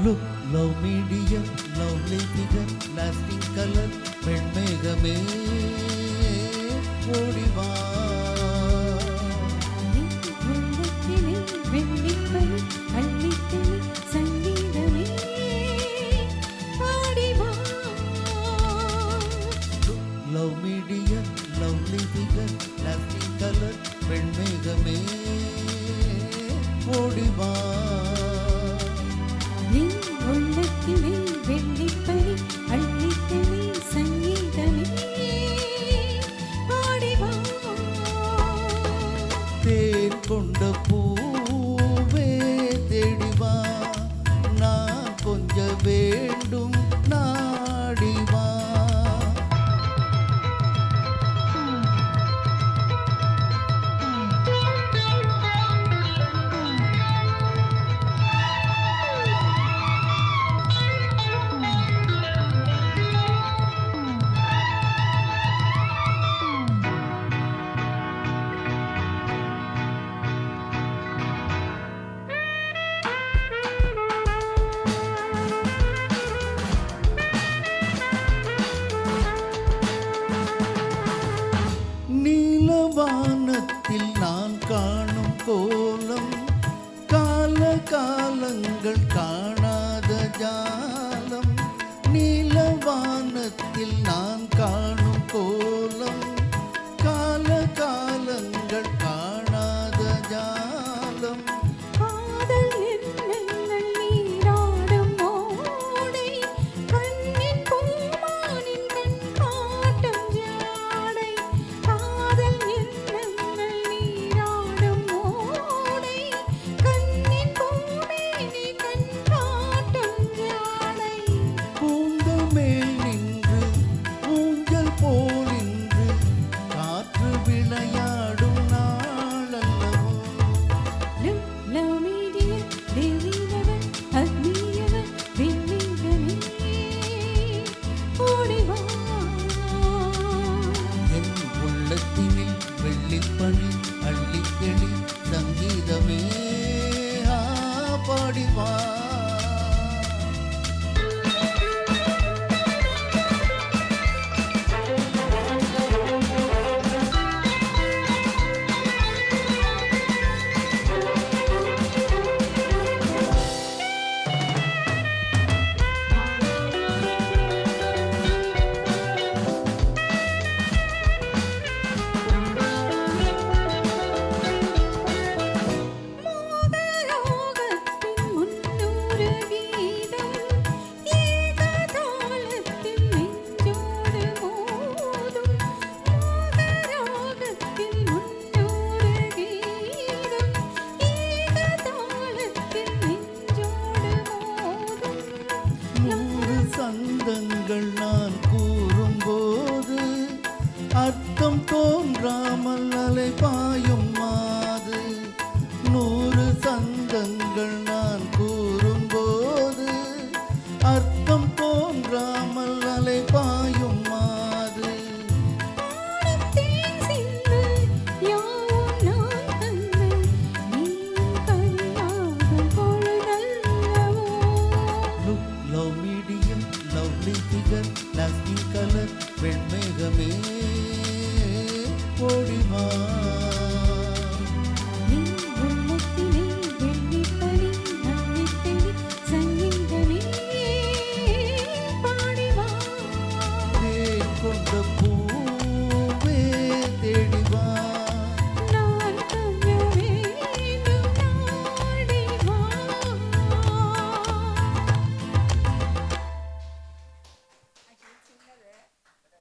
Look, love medium, lovely figure, lasting color, பெண்மேகமே ஓடிவா. உள்ளத்திலே வெள்ளிப்பனி அள்ளித்தனி சங்கீதமே பாடிவா. Look, love medium, lovely figure, lasting color, பெண்மேகமே ஓடிவா. உள்ளத்திலே வெள்ளிப்பனி அள்ளித்தனி சங்கீதமே பாடிவா. தேன் கொண்ட பூவே தேடிவா, நான் கொஞ்ச வேண்டும் நாடிவா. நீலவானத்தில் நான் காணும் கோலம், கால காலங்கள் காணாத ஜாலம். நீலவானத்தில் நான் காணும் கோலம், கால காலங்கள் காணாத ஜாலம். காதல் எண்ணங்கள் நீராடும் ஓடை, கண்ணின் பூமானின் கண் காட்டும் ஜாடை. காதல் எண்ணங்கள் நீராடும் ஓடை, கண்ணின் பூமேனி கண் காட்டும் ஜாடை. கூந்தல் மேல் நின்று ஊஞ்சல் போல் இன்று காற்று விளையாடும் நாளல்லவோ. லவ் மீடிய தேவியவன் அக்னியவன் விண்மீன்களே ஓடிவா. என் உள்ளத்தினில் வெள்ளிப்பனி அள்ளித்தெளி சங்கீதமே பாடிவா. மோகராகத்தின் 300 கீதம் ஏகதாளத்தில் நெஞ்சோடு மோதும். மோகராகத்தின் 300 கீதம் ஏகதாளத்தில் நெஞ்சோடு மோதும். 100 சந்தங்கள் நான் கூறும்போது அர்த்தம் தோன்றாமல் அலை பாயும் மாது. 100 சந்தங்கள் நான் கூறும்போது அர்த்தம் தோன்றாமல் அலை பாயும் மாது. ஆடும் தேன் சிந்து யாவும் நான் தந்து, நீயும் Kaniyagum பொழுதல்லவோ. Look, love medium, lovely figure, lasting